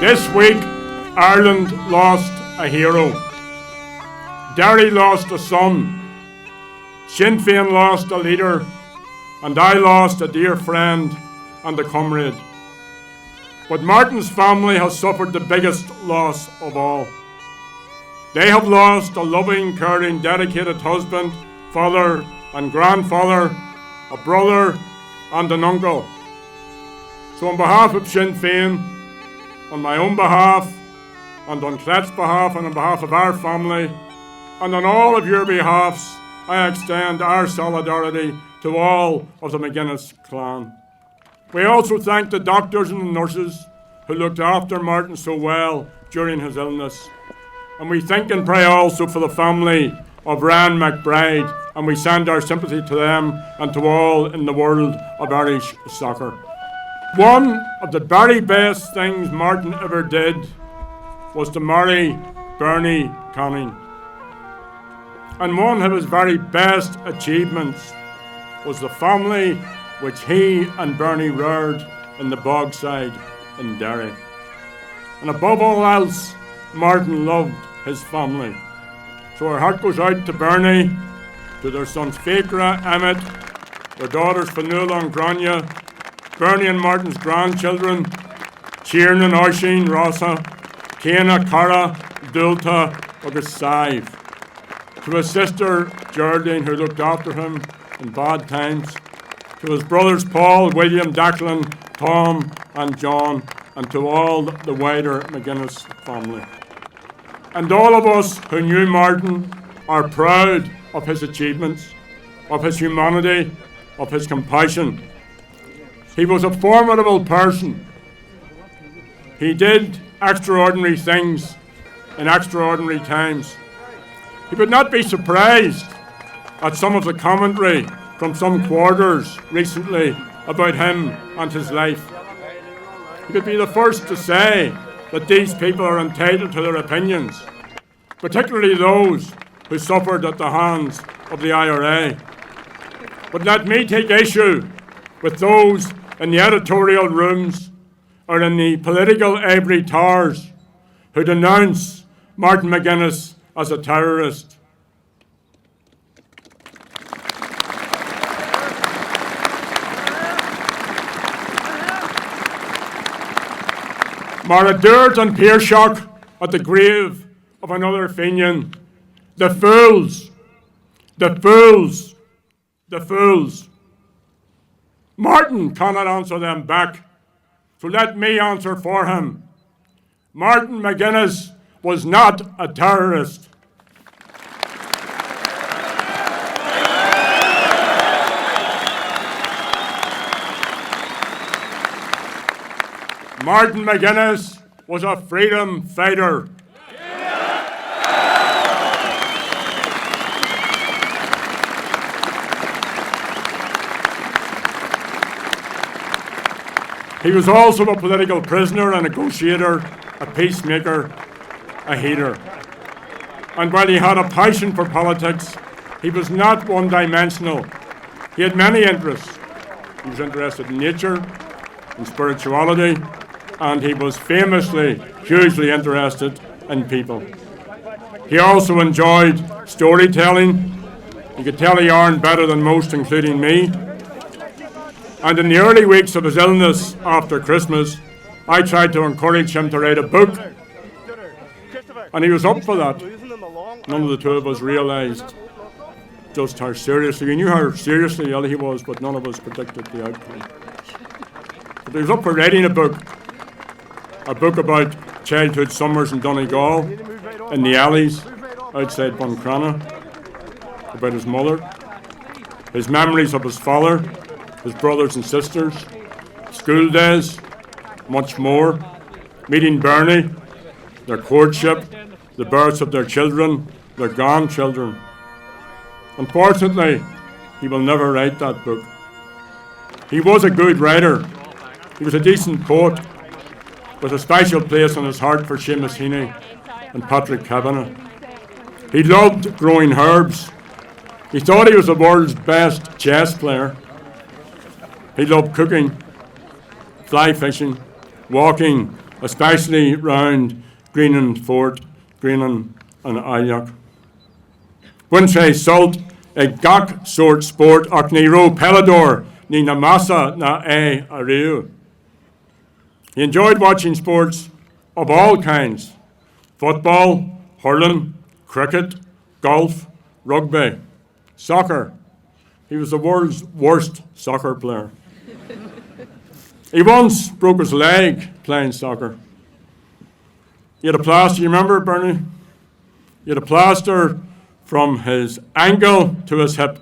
This week, Ireland lost a hero. Derry lost a son. Sinn Féin lost a leader. And I lost a dear friend and a comrade. But Martin's family has suffered the biggest loss of all. They have lost a loving, caring, dedicated husband, father and grandfather, a brother and an uncle. So on behalf of Sinn Féin, on my own behalf, and on Clet's behalf, and on behalf of our family, and on all of your behalves, I extend our solidarity to all of the McGuinness clan. We also thank the doctors and the nurses who looked after Martin so well during his illness. And we think and pray also for the family of Ryan McBride, and we send our sympathy to them and to all in the world of Irish soccer. One of the very best things Martin ever did was to marry Bernie Canning. And one of his very best achievements was the family which he and Bernie reared in the Bogside in Derry. And above all else, Martin loved his family. So our heart goes out to Bernie, to their sons Fakra, Emmett, their daughters Fanula and Grania, Bernie and Martin's grandchildren, Tiernan, Oisin, Rossa, Cana, Cara, Dulta, August Sive. To his sister Geraldine, who looked after him in bad times. To his brothers Paul, William, Declan, Tom and John, and to all the wider McGuinness family. And all of us who knew Martin are proud of his achievements, of his humanity, of his compassion. He was a formidable person. He did extraordinary things in extraordinary times. He would not be surprised at some of the commentary from some quarters recently about him and his life. He could be the first to say that these people are entitled to their opinions, particularly those who suffered at the hands of the IRA. But let me take issue with those in the editorial rooms or in the political ivory towers who denounce Martin McGuinness as a terrorist. Mar a dúirt an Pearseach at the grave of another Fenian. The fools, the fools, the fools. Martin cannot answer them back, so let me answer for him. Martin McGuinness was not a terrorist. Martin McGuinness was a freedom fighter. He was also a political prisoner, a negotiator, a peacemaker, a healer. And while he had a passion for politics, he was not one-dimensional. He had many interests. He was interested in nature, in spirituality, and he was famously, hugely interested in people. He also enjoyed storytelling. He could tell a yarn better than most, including me. And in the early weeks of his illness after Christmas, I tried to encourage him to write a book. And he was up for that. None of the two of us realised just how seriously, we knew how seriously ill he was, but none of us predicted the outcome. But he was up for writing a book about childhood summers in Donegal, in the alleys outside Buncrana, about his mother, his memories of his father, his brothers and sisters, school days, much more, meeting Bernie, their courtship, the births of their children, their grandchildren. Unfortunately, he will never write that book. He was a good writer. He was a decent poet, with a special place in his heart for Seamus Heaney and Patrick Kavanagh. He loved growing herbs. He thought he was the world's best chess player. He loved cooking, fly fishing, walking especially round Greenan Fort, Greenan and Ayok. Wintre salt a gach sort sport ach ni ro pelador ni na massa na a riu. He enjoyed watching sports of all kinds: football, hurling, cricket, golf, rugby, soccer. He was the world's worst soccer player. He once broke his leg playing soccer. He had a plaster, you remember, Bernie? He had a plaster from his ankle to his hip.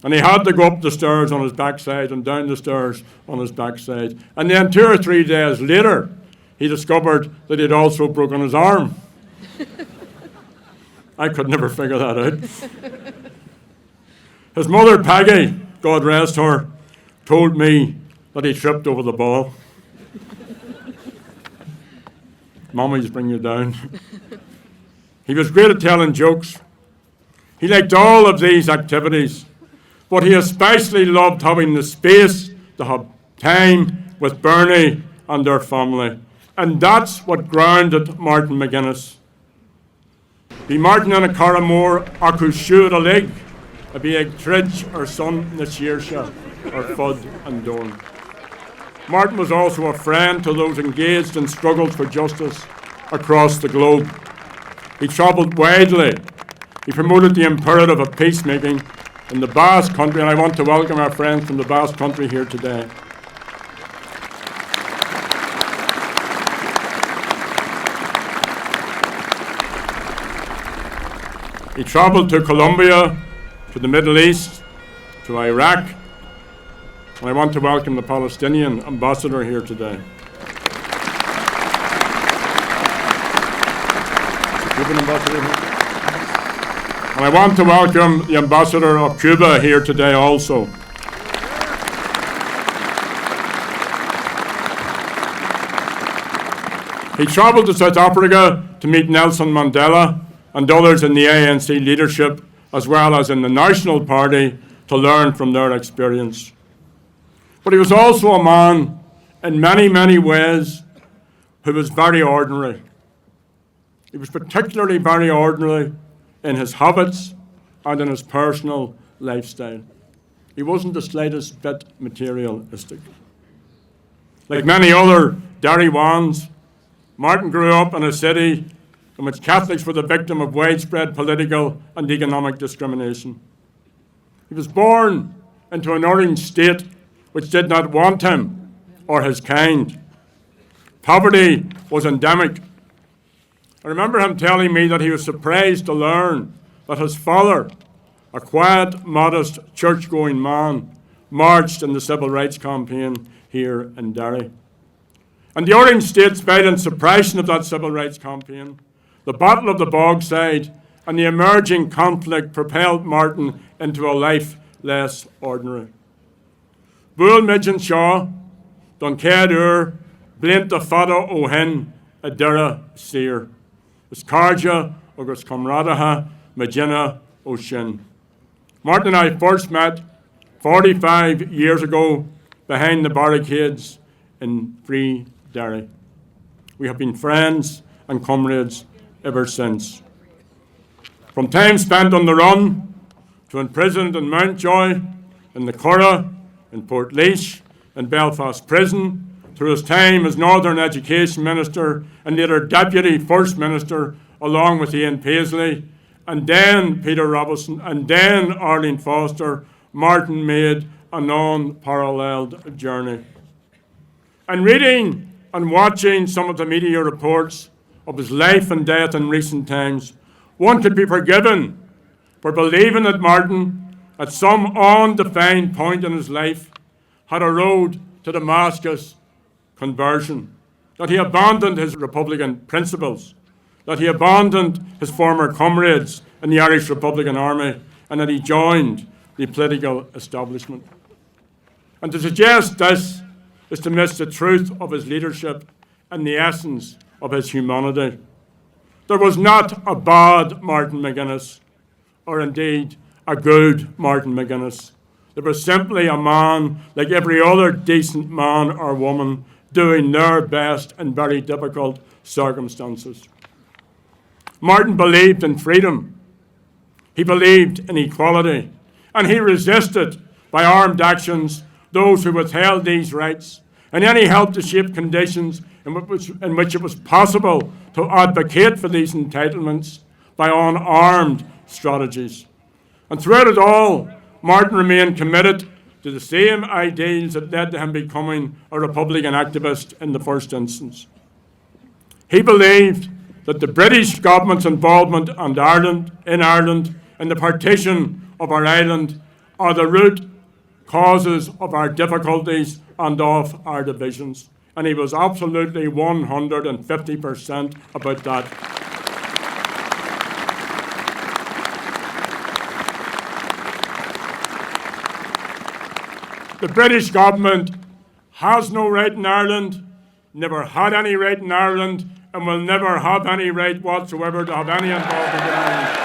And he had to go up the stairs on his backside and down the stairs on his backside. And then 2 or 3 days later, he discovered that he'd also broken his arm. I could never figure that out. His mother, Peggy, God rest her, told me that he tripped over the ball. Mummies bring you down. He was great at telling jokes. He liked all of these activities, but he especially loved having the space to have time with Bernie and their family. And that's what grounded Martin McGuinness. Be Martin and a Caramore acu siúd a lig, a be ag tridge or son na Saoirse or Fud and Dorn. Martin was also a friend to those engaged in struggles for justice across the globe. He travelled widely. He promoted the imperative of peacemaking in the Basque Country, and I want to welcome our friends from the Basque Country here today. He travelled to Colombia, to the Middle East, to Iraq, and I want to welcome the Palestinian ambassador here today. And I want to welcome the ambassador of Cuba here today also. He travelled to South Africa to meet Nelson Mandela and others in the ANC leadership, as well as in the National Party, to learn from their experience. But he was also a man, in many, many ways, who was very ordinary. He was particularly very ordinary in his habits and in his personal lifestyle. He wasn't the slightest bit materialistic. Like many other Derry ones, Martin grew up in a city in which Catholics were the victim of widespread political and economic discrimination. He was born into an orange state which did not want him or his kind. Poverty was endemic. I remember him telling me that he was surprised to learn that his father, a quiet, modest, church-going man, marched in the civil rights campaign here in Derry. And the Orange State's violent suppression of that civil rights campaign, the Battle of the Bogside, and the emerging conflict propelled Martin into a life less ordinary. Búil Midgeon Shaw, Don Céad Uair, Blint a Fada ó Hin, a Dira Seer. Is Carja agus Comradaha, Magina ó Sin. Martin and I first met 45 years ago behind the barricades in Free Derry. We have been friends and comrades ever since. From time spent on the run, to imprisoned in Mountjoy, in the Curragh, in Portlaoise, in Belfast Prison, through his time as Northern Education Minister and later Deputy First Minister, along with Ian Paisley, and then Peter Robinson, and then Arlene Foster, Martin made a non-paralleled journey. And reading and watching some of the media reports of his life and death in recent times, one could be forgiven for believing that Martin, at some undefined point in his life, had a road to Damascus conversion, that he abandoned his Republican principles, that he abandoned his former comrades in the Irish Republican Army, and that he joined the political establishment. And to suggest this is to miss the truth of his leadership and the essence of his humanity. There was not a bad Martin McGuinness, or indeed a good Martin McGuinness. There was simply a man like every other decent man or woman, doing their best in very difficult circumstances. Martin believed in freedom. He believed in equality. And he resisted, by armed actions, those who withheld these rights, and any help to shape conditions in which it was possible to advocate for these entitlements by unarmed strategies. And throughout it all, Martin remained committed to the same ideals that led to him becoming a Republican activist in the first instance. He believed that the British government's involvement in Ireland and the partition of our island are the root causes of our difficulties and of our divisions. And he was absolutely 150% about that. The British government has no right in Ireland, never had any right in Ireland, and will never have any right whatsoever to have any involvement in Ireland.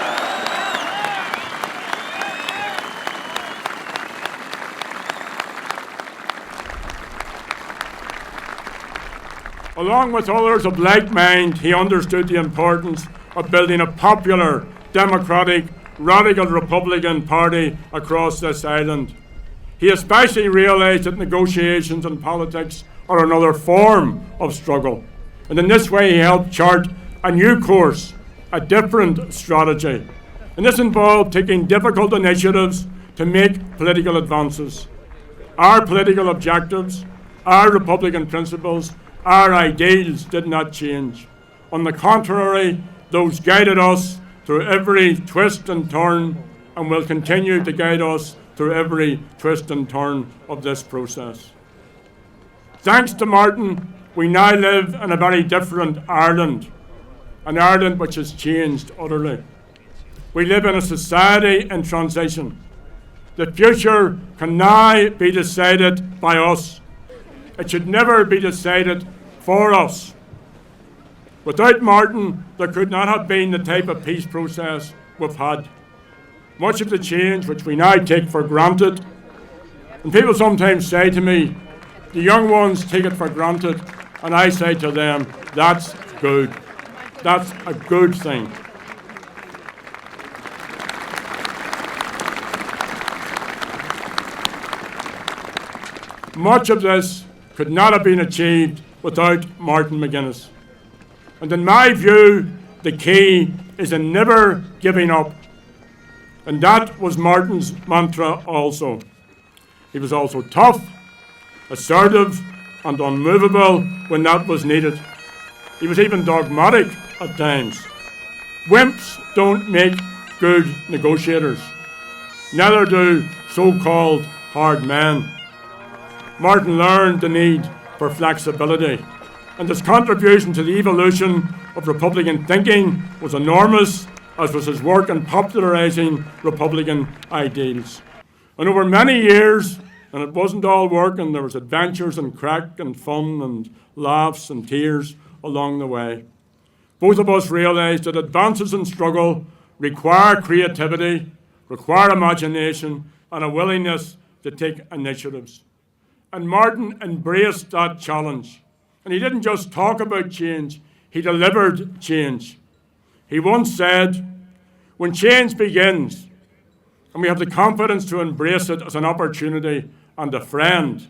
Along with others of like mind, he understood the importance of building a popular, democratic, radical Republican Party across this island. He especially realised that negotiations and politics are another form of struggle. And in this way, he helped chart a new course, a different strategy. And this involved taking difficult initiatives to make political advances. Our political objectives, our Republican principles, our ideals did not change. On the contrary, those guided us through every twist and turn and will continue to guide us through every twist and turn of this process. Thanks to Martin, we now live in a very different Ireland, an Ireland which has changed utterly. We live in a society in transition. The future can now be decided by us. It should never be decided for us. Without Martin, there could not have been the type of peace process we've had. Much of the change which we now take for granted, and people sometimes say to me, the young ones take it for granted, and I say to them, that's good. That's a good thing. Much of this could not have been achieved without Martin McGuinness. And in my view, the key is in never giving up. And that was Martin's mantra also. He was also tough, assertive, and unmovable when that was needed. He was even dogmatic at times. Wimps don't make good negotiators. Neither do so-called hard men. Martin learned the need for flexibility, and his contribution to the evolution of Republican thinking was enormous, as was his work in popularising Republican ideals. And over many years, and it wasn't all work, and there was adventures and crack and fun and laughs and tears along the way, both of us realised that advances in struggle require creativity, require imagination, and a willingness to take initiatives. And Martin embraced that challenge. And he didn't just talk about change, he delivered change. He once said, when change begins, and we have the confidence to embrace it as an opportunity and a friend,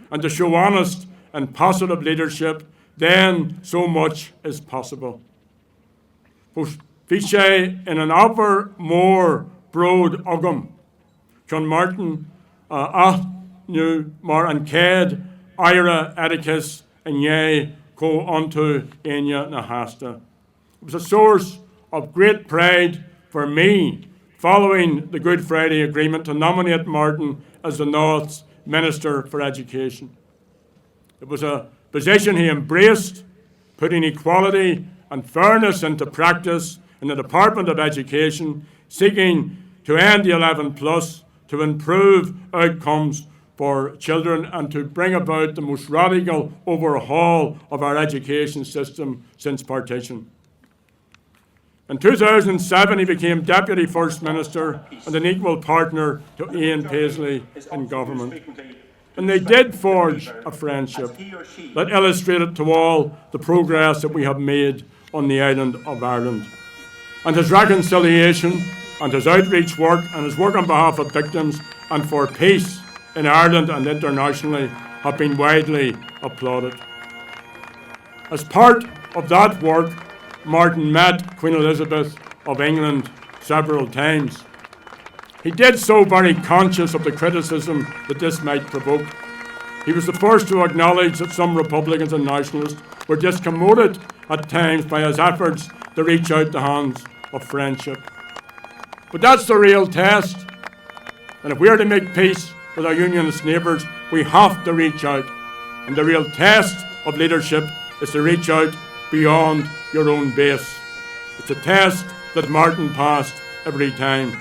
and to show honest and positive leadership, then so much is possible. Fiche in an upper more broad ugam, John Martin nu mar an ced ira edicus and ye co unto enya na hasta. It was a source of great pride for me, following the Good Friday Agreement, to nominate Martin as the North's Minister for Education. It was a position he embraced, putting equality and fairness into practice in the Department of Education, seeking to end the 11 plus, to improve outcomes for children and to bring about the most radical overhaul of our education system since partition. In 2007, he became Deputy First Minister and an equal partner to Ian Paisley in government. And they did forge a friendship that illustrated to all the progress that we have made on the island of Ireland. And his reconciliation and his outreach work and his work on behalf of victims and for peace in Ireland and internationally have been widely applauded. As part of that work, Martin met Queen Elizabeth of England several times. He did so very conscious of the criticism that this might provoke. He was the first to acknowledge that some Republicans and nationalists were discommoded at times by his efforts to reach out the hands of friendship. But that's the real test. And if we are to make peace with our unionist neighbours, we have to reach out. And the real test of leadership is to reach out beyond your own base. It's a test that Martin passed every time.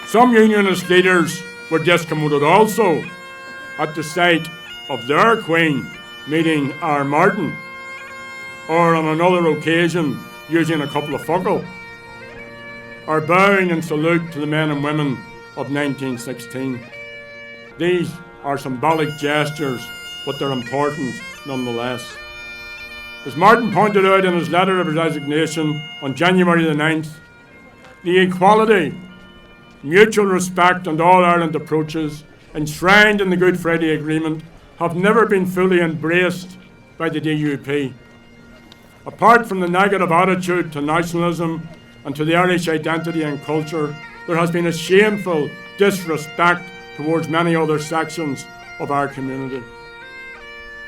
Some unionist leaders were discommoded also at the sight of their Queen meeting our Martin, or on another occasion using a couple of focal, or bowing in salute to the men and women of 1916. These are symbolic gestures, but they're important nonetheless. As Martin pointed out in his letter of resignation on January the 9th, the equality, mutual respect and all-Ireland approaches enshrined in the Good Friday Agreement have never been fully embraced by the DUP. Apart from the negative attitude to nationalism and to the Irish identity and culture, there has been a shameful disrespect towards many other sections of our community.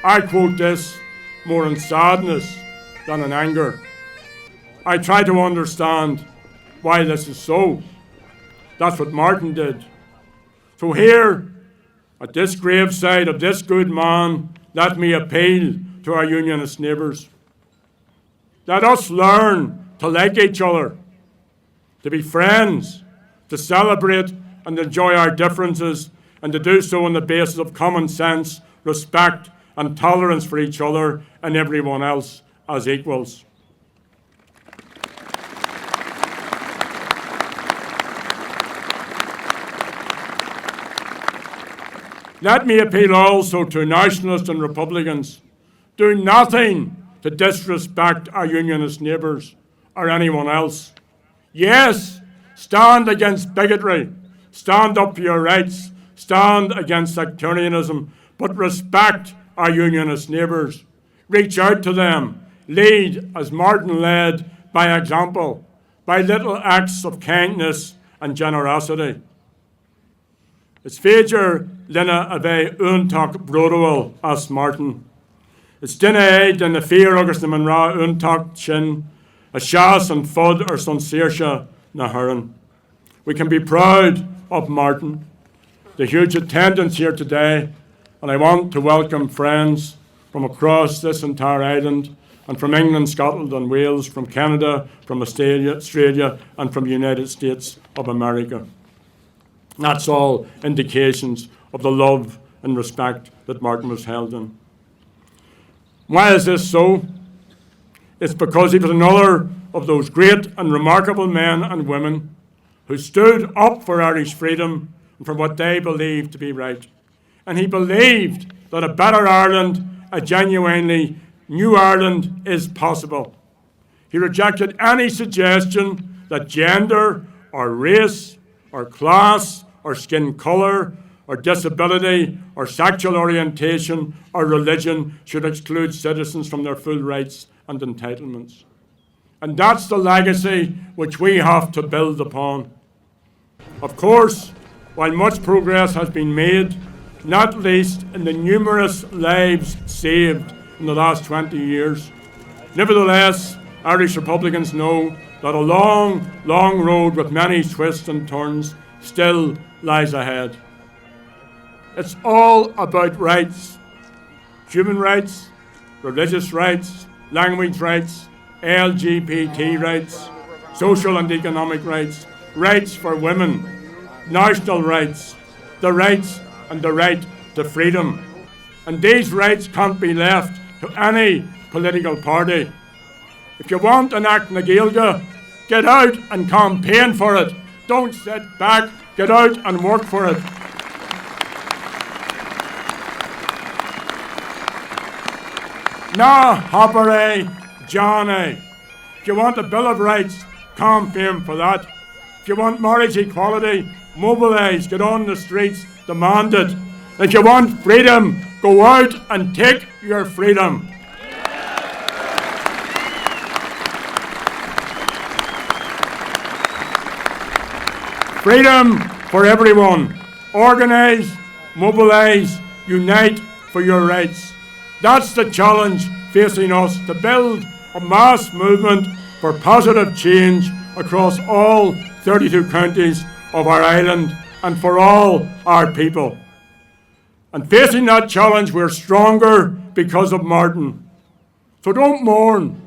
I quote this more in sadness than in anger. I try to understand why this is so. That's what Martin did. So here, at this graveside of this good man, let me appeal to our unionist neighbours. Let us learn to like each other, to be friends, to celebrate and enjoy our differences, and to do so on the basis of common sense, respect and tolerance for each other and everyone else as equals. Let me appeal also to nationalists and Republicans. Do nothing to disrespect our unionist neighbours or anyone else. Yes, stand against bigotry, stand up for your rights, stand against sectarianism, but respect our unionist neighbours. Reach out to them. Lead, as Martin led, by example, by little acts of kindness and generosity. It's féidir lena a bheith úntach brodúil as Martin. It's dinne éid in the fear agus na man rá úntach sin, a seas and fud or son saoirse na huireann. We can be proud of Martin, the huge attendance here today, and I want to welcome friends from across this entire island and from England, Scotland and Wales, from Canada, from Australia and from the United States of America. That's all indications of the love and respect that Martin was held in. Why is this so? It's because he was another of those great and remarkable men and women who stood up for Irish freedom and for what they believed to be right. And he believed that a better Ireland, a genuinely new Ireland, is possible. He rejected any suggestion that gender or race or class or skin colour, or disability, or sexual orientation, or religion should exclude citizens from their full rights and entitlements. And that's the legacy which we have to build upon. Of course, while much progress has been made, not least in the numerous lives saved in the last 20 years, nevertheless, Irish Republicans know that a long, long road with many twists and turns still lies ahead. It's all about rights, human rights, religious rights, language rights, LGBT rights, social and economic rights, rights for women, national rights, the rights and the right to freedom. And these rights can't be left to any political party. If you want an Act na Gaeilge, Get out and campaign for it. Don't sit back. Get out and work for it. Na Hopperay, Johnny. If you want a Bill of Rights, campaign for that. If you want marriage equality, mobilise, get on the streets, demand it. If you want freedom, go out and take your freedom. Freedom for everyone. Organise, mobilise, unite for your rights. That's the challenge facing us, to build a mass movement for positive change across all 32 counties of our island and for all our people. And facing that challenge, we're stronger because of Martin. So don't mourn,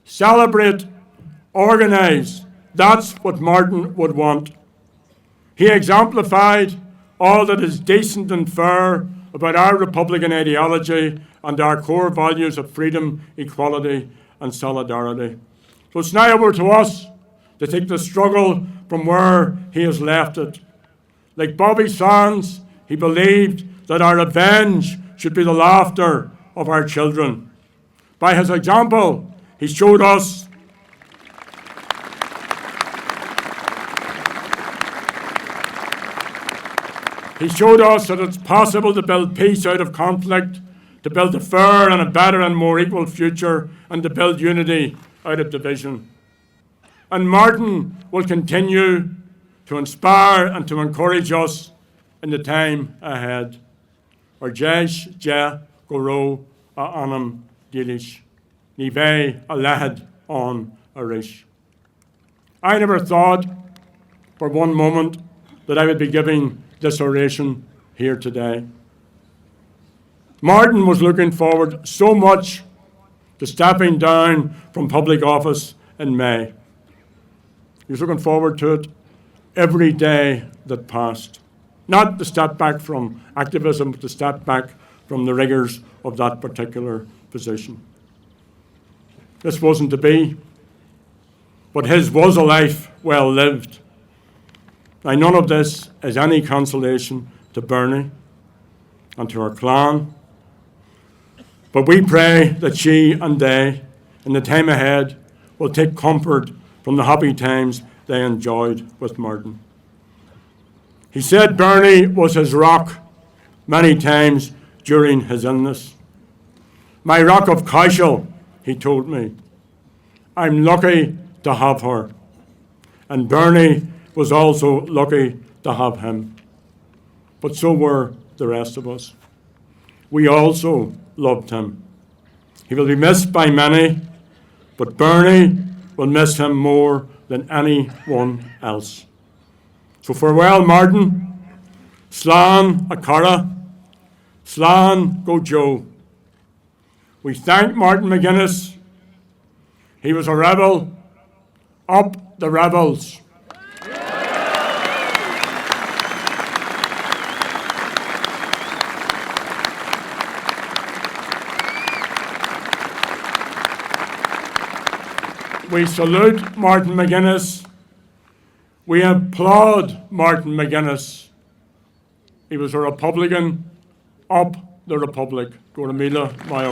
celebrate, organise. That's what Martin would want. He exemplified all that is decent and fair about our Republican ideology and our core values of freedom, equality and solidarity. So it's now over to us to take the struggle from where he has left it. Like Bobby Sands, he believed that our revenge should be the laughter of our children. By his example, he showed us that it's possible to build peace out of conflict, to build a fair and a better and more equal future, and to build unity out of division. And Martin will continue to inspire and to encourage us in the time ahead. Or Jesh Je Goro a Anam Dilish, Nive a Lahad on Arish. I never thought for one moment that I would be giving this oration here today. Martin was looking forward so much to stepping down from public office in May. He was looking forward to it every day that passed. Not to step back from activism, but to step back from the rigours of that particular position. This wasn't to be, but his was a life well lived. Now, none of this is any consolation to Bernie and to her clan, but we pray that she and they, in the time ahead, will take comfort from the happy times they enjoyed with Martin. He said Bernie was his rock many times during his illness. My rock of Cashel, he told me. I'm lucky to have her. And Bernie was also lucky to have him. But so were the rest of us. We also loved him. He will be missed by many, but Bernie will miss him more than anyone else. So farewell, Martin. Slán a cara. Slán go Joe. We thank Martin McGuinness. He was a rebel. Up the rebels. We salute Martin McGuinness. We applaud Martin McGuinness. He was a Republican. Up the Republic. Go to Mila, my